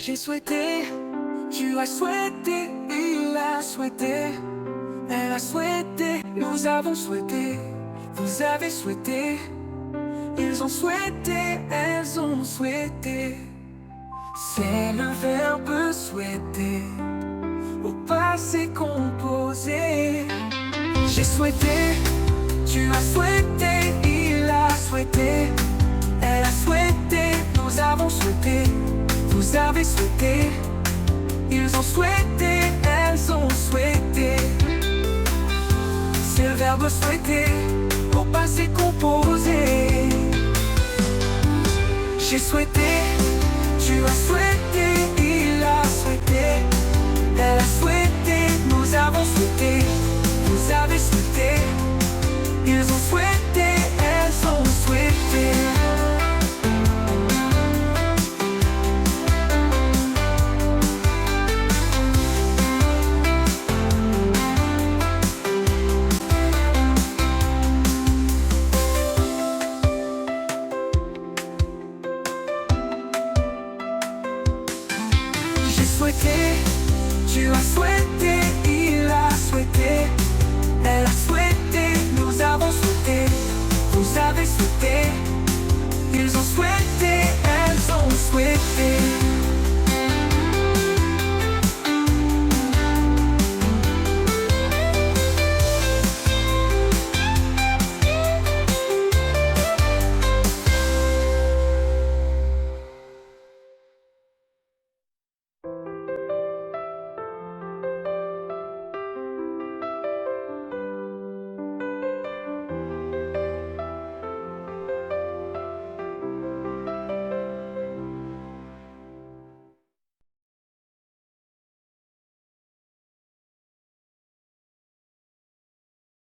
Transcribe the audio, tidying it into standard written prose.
J'ai souhaité, tu as souhaité, il a souhaité, elle a souhaité, nous avons souhaité, vous avez souhaité, ils ont souhaité, elles ont souhaité. C'est le verbe souhaiter au passé composé. J'ai souhaité, tu as souhaité, il a souhaité, elle a souhaité, nous avons souhaité, vous avez souhaité, ils ont souhaité, elles ont souhaité. C'est le verbe souhaiter au passé composé. J'ai souhaité, tu as souhaité, il a souhaité, elle a souhaité, nous avons souhaité, vous avez souhaité, ils ont souhaité, elles ont souhaité. Tu as souhaité, il a souhaité, elle a souhaité, nous avons souhaité, vous avez souhaité, ils ont souhaité.